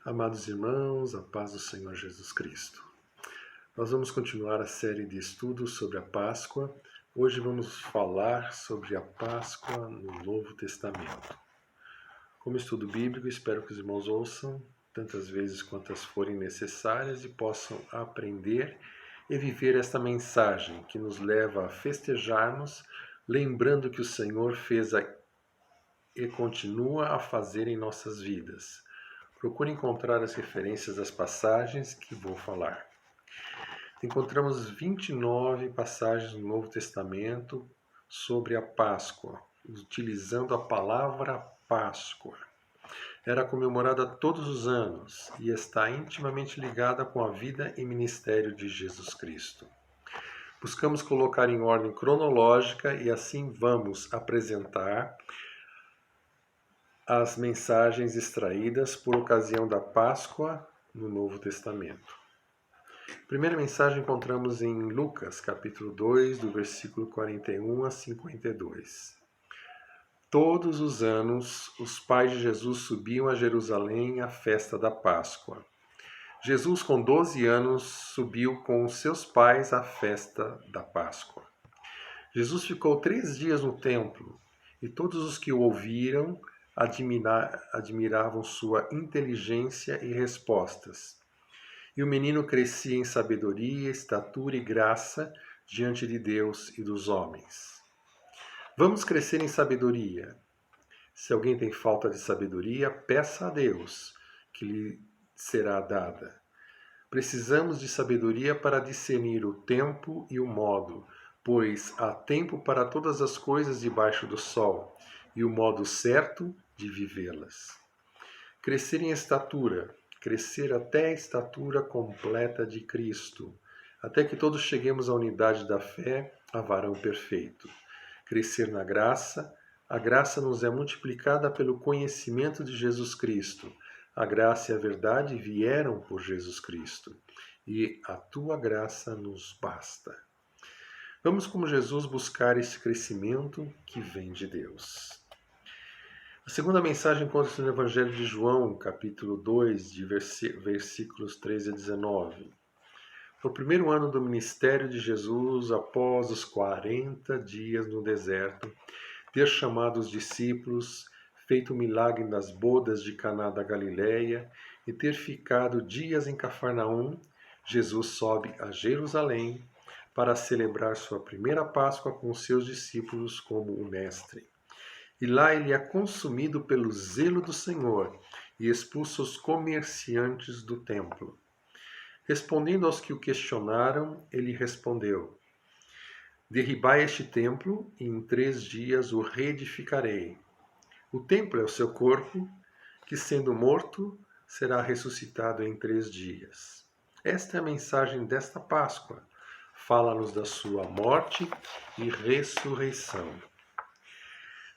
Amados irmãos, a paz do Senhor Jesus Cristo. Nós vamos continuar a série de estudos sobre a Páscoa. Hoje vamos falar sobre a Páscoa no Novo Testamento. Como estudo bíblico, espero que os irmãos ouçam tantas vezes quantas forem necessárias e possam aprender e viver esta mensagem que nos leva a festejarmos, lembrando que o Senhor fez e continua a fazer em nossas vidas. Procure encontrar as referências das passagens que vou falar. Encontramos 29 passagens no Novo Testamento sobre a Páscoa, utilizando a palavra Páscoa. Era comemorada todos os anos e está intimamente ligada com a vida e ministério de Jesus Cristo. Buscamos colocar em ordem cronológica e assim vamos apresentar as mensagens extraídas por ocasião da Páscoa no Novo Testamento. A primeira mensagem encontramos em Lucas, capítulo 2, do versículo 41 a 52. Todos os anos, os pais de Jesus subiam a Jerusalém à festa da Páscoa. Jesus, com 12 anos, subiu com os seus pais à festa da Páscoa. Jesus ficou 3 dias no templo, e todos os que o ouviram admiravam sua inteligência e respostas. E o menino crescia em sabedoria, estatura e graça diante de Deus e dos homens. Vamos crescer em sabedoria. Se alguém tem falta de sabedoria, peça a Deus, que lhe será dada. Precisamos de sabedoria para discernir o tempo e o modo, pois há tempo para todas as coisas debaixo do sol, e o modo certo de vivê-las. Crescer em estatura, crescer até a estatura completa de Cristo, até que todos cheguemos à unidade da fé, a varão perfeito. Crescer na graça, a graça nos é multiplicada pelo conhecimento de Jesus Cristo. A graça e a verdade vieram por Jesus Cristo, e a tua graça nos basta. Vamos, como Jesus, buscar esse crescimento que vem de Deus. A segunda mensagem encontra-se no Evangelho de João, capítulo 2, de versículos 13 a 19. No primeiro ano do ministério de Jesus, após os 40 dias no deserto, ter chamado os discípulos, feito o milagre nas bodas de Caná da Galileia e ter ficado dias em Cafarnaum, Jesus sobe a Jerusalém para celebrar sua primeira Páscoa com seus discípulos como o Mestre. E lá ele é consumido pelo zelo do Senhor e expulsa os comerciantes do templo. Respondendo aos que o questionaram, ele respondeu: derribai este templo e em 3 dias o reedificarei. O templo é o seu corpo, que sendo morto, será ressuscitado em 3 dias. Esta é a mensagem desta Páscoa. Fala-nos da sua morte e ressurreição.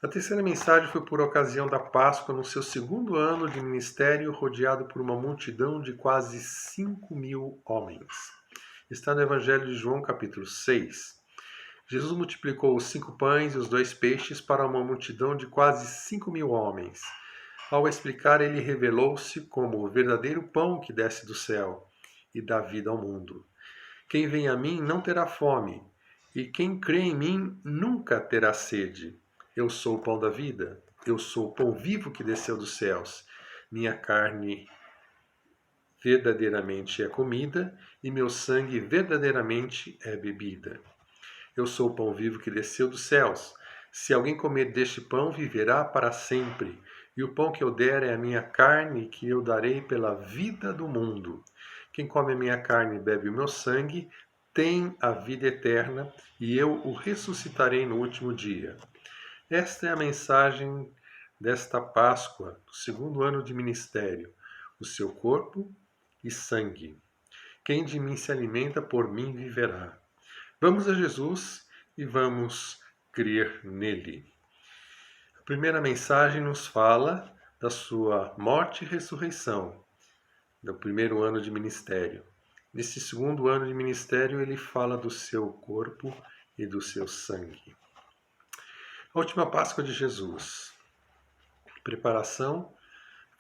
A terceira mensagem foi por ocasião da Páscoa, no seu 2º ano de ministério, rodeado por uma multidão de quase 5.000 homens. Está no Evangelho de João, capítulo 6. Jesus multiplicou os 5 pães e os 2 peixes para uma multidão de quase 5.000 homens. Ao explicar, ele revelou-se como o verdadeiro pão que desce do céu e dá vida ao mundo. Quem vem a mim não terá fome, e quem crê em mim nunca terá sede. Eu sou o pão da vida, eu sou o pão vivo que desceu dos céus. Minha carne verdadeiramente é comida, e meu sangue verdadeiramente é bebida. Eu sou o pão vivo que desceu dos céus. Se alguém comer deste pão, viverá para sempre. E o pão que eu der é a minha carne, que eu darei pela vida do mundo. Quem come a minha carne e bebe o meu sangue, tem a vida eterna, e eu o ressuscitarei no último dia. Esta é a mensagem desta Páscoa, do 2º ano de ministério, o seu corpo e sangue. Quem de mim se alimenta, por mim viverá. Vamos a Jesus e vamos crer nele. A primeira mensagem nos fala da sua morte e ressurreição, do 1º ano de ministério. Nesse 2º ano de ministério, ele fala do seu corpo e do seu sangue. A última Páscoa de Jesus. Preparação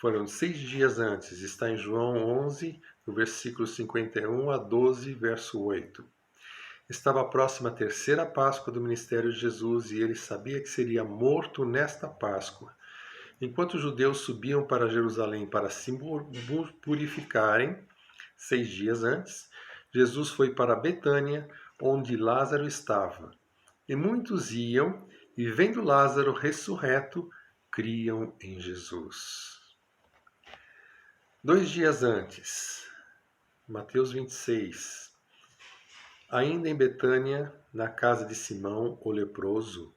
Foram 6 dias antes, está em João 11, no versículo 51 a 12, verso 8. Estava próxima a terceira Páscoa do ministério de Jesus e ele sabia que seria morto nesta Páscoa. Enquanto os judeus subiam para Jerusalém para se purificarem, 6 dias antes, Jesus foi para Betânia, onde Lázaro estava. E muitos iam e, vendo Lázaro ressurreto, criam em Jesus. 2 dias antes, Mateus 26. Ainda em Betânia, na casa de Simão, o leproso,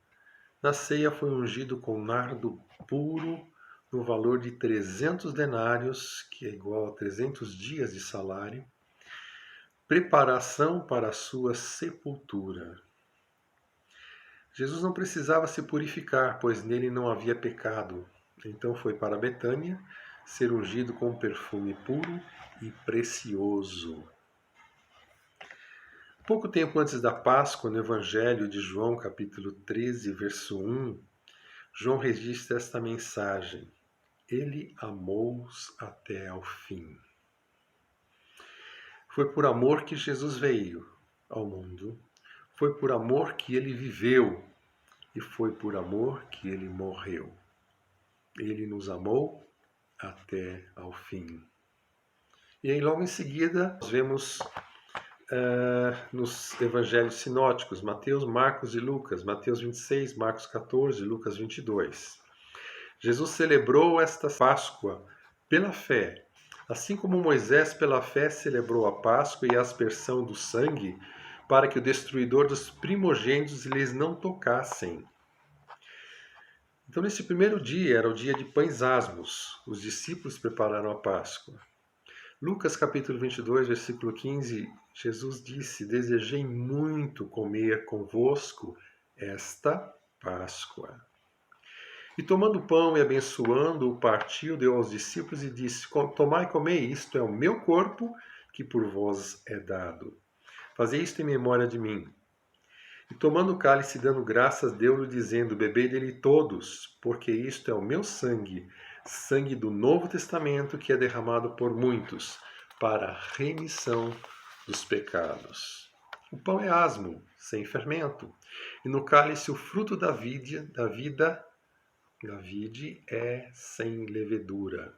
na ceia foi ungido com nardo puro no valor de 300 denários, que é igual a 300 dias de salário, preparação para a sua sepultura. Jesus não precisava se purificar, pois nele não havia pecado. Então foi para Betânia ser ungido com perfume puro e precioso. Pouco tempo antes da Páscoa, no Evangelho de João, capítulo 13, verso 1, João registra esta mensagem: Ele amou-os até ao fim. Foi por amor que Jesus veio ao mundo, foi por amor que ele viveu e foi por amor que ele morreu. Ele nos amou até ao fim. E aí, logo em seguida, nós vemos nos evangelhos sinóticos, Mateus, Marcos e Lucas, Mateus 26, Marcos 14, Lucas 22. Jesus celebrou esta Páscoa pela fé, assim como Moisés pela fé celebrou a Páscoa e a aspersão do sangue, para que o destruidor dos primogênitos lhes não tocassem. Então, nesse primeiro dia, era o dia de pães asmos, os discípulos prepararam a Páscoa. Lucas capítulo 22, versículo 15, Jesus disse: Desejei muito comer convosco esta Páscoa. E tomando o pão e abençoando-o, partiu, deu aos discípulos e disse: Tomai e comei, isto é o meu corpo, que por vós é dado. Fazei isto em memória de mim. E tomando o cálice, dando graças, deu-lhe, dizendo: Bebei dele todos, porque isto é o meu sangue, sangue do Novo Testamento, que é derramado por muitos, para a remissão dos pecados. O pão é asmo, sem fermento, e no cálice o fruto da vide é sem levedura.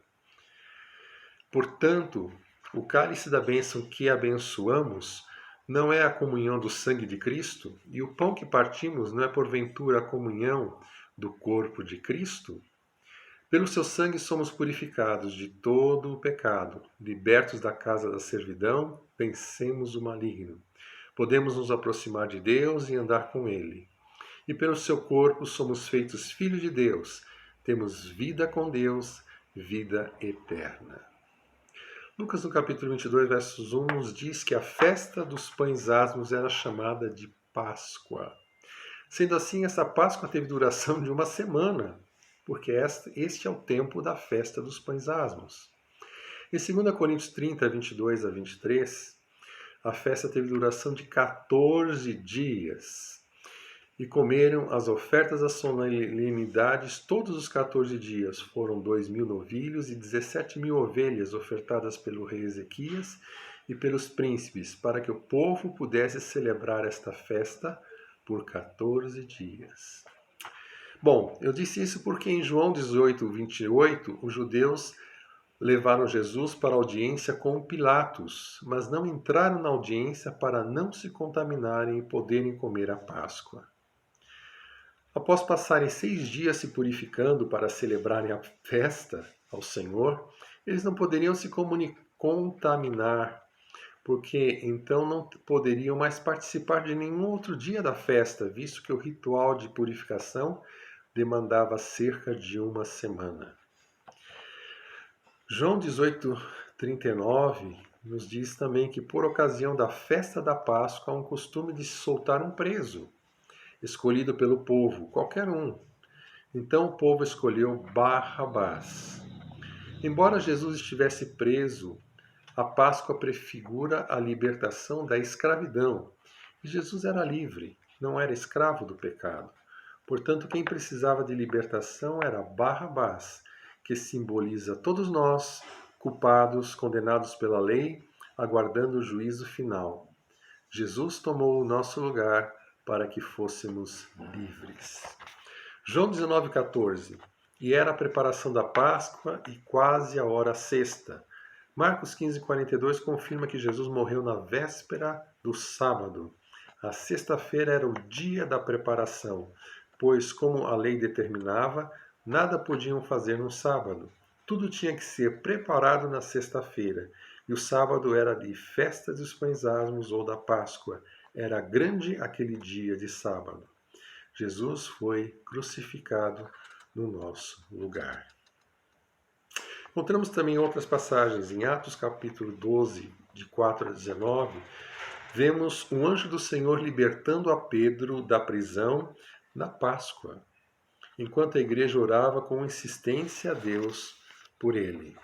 Portanto, o cálice da bênção que abençoamos não é a comunhão do sangue de Cristo? E o pão que partimos não é porventura a comunhão do corpo de Cristo? Pelo seu sangue somos purificados de todo o pecado, libertos da casa da servidão, vencemos o maligno. Podemos nos aproximar de Deus e andar com Ele. E pelo seu corpo somos feitos filhos de Deus, temos vida com Deus, vida eterna. Lucas, no capítulo 22, versos 1, nos diz que a festa dos pães asmos era chamada de Páscoa. Sendo assim, essa Páscoa teve duração de uma semana, porque este é o tempo da festa dos pães asmos. Em 2 Coríntios 30, 22 a 23, a festa teve duração de 14 dias. E comeram as ofertas das solenidades todos os 14 dias. Foram 2.000 novilhos e 17.000 ovelhas ofertadas pelo rei Ezequias e pelos príncipes, para que o povo pudesse celebrar esta festa por 14 dias. Bom, eu disse isso porque em João 18, 28, os judeus levaram Jesus para a audiência com Pilatos, mas não entraram na audiência para não se contaminarem e poderem comer a Páscoa. Após passarem 6 dias se purificando para celebrarem a festa ao Senhor, eles não poderiam se contaminar, porque então não poderiam mais participar de nenhum outro dia da festa, visto que o ritual de purificação demandava cerca de uma semana. João 18, 39 nos diz também que por ocasião da festa da Páscoa há um costume de se soltar um preso, escolhido pelo povo, qualquer um. Então o povo escolheu Barrabás. Embora Jesus estivesse preso, a Páscoa prefigura a libertação da escravidão. E Jesus era livre, não era escravo do pecado. Portanto, quem precisava de libertação era Barrabás, que simboliza todos nós, culpados, condenados pela lei, aguardando o juízo final. Jesus tomou o nosso lugar para que fôssemos livres. João 19,14. E era a preparação da Páscoa e quase a hora sexta. Marcos 15,42 confirma que Jesus morreu na véspera do sábado. A sexta-feira era o dia da preparação, pois, como a lei determinava, nada podiam fazer no sábado. Tudo tinha que ser preparado na sexta-feira. E o sábado era de festa dos pães asmos ou da Páscoa. Era grande aquele dia de sábado. Jesus foi crucificado no nosso lugar. Encontramos também outras passagens. Em Atos capítulo 12, de 4 a 19, vemos um anjo do Senhor libertando a Pedro da prisão na Páscoa, enquanto a igreja orava com insistência a Deus por ele.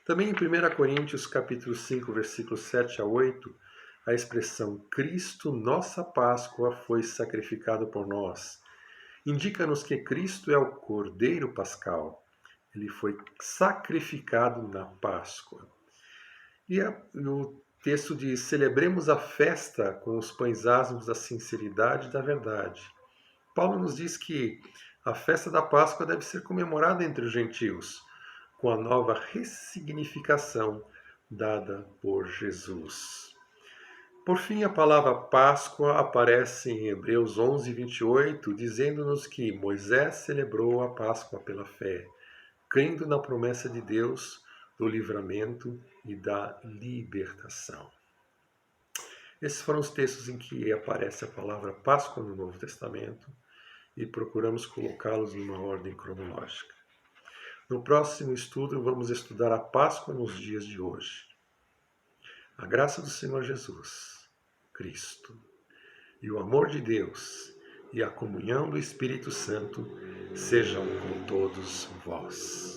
Também em 1 Coríntios capítulo 5, versículos 7 a 8, a expressão Cristo, nossa Páscoa, foi sacrificado por nós. Indica-nos que Cristo é o Cordeiro Pascal. Ele foi sacrificado na Páscoa. E o texto diz: celebremos a festa com os pães asmos da sinceridade e da verdade. Paulo nos diz que a festa da Páscoa deve ser comemorada entre os gentios, com a nova ressignificação dada por Jesus. Por fim, a palavra Páscoa aparece em Hebreus 11, 28, dizendo-nos que Moisés celebrou a Páscoa pela fé, crendo na promessa de Deus do livramento e da libertação. Esses foram os textos em que aparece a palavra Páscoa no Novo Testamento e procuramos colocá-los numa ordem cronológica. No próximo estudo, vamos estudar a Páscoa nos dias de hoje. A graça do Senhor Jesus, Cristo, e o amor de Deus e a comunhão do Espírito Santo sejam com todos vós.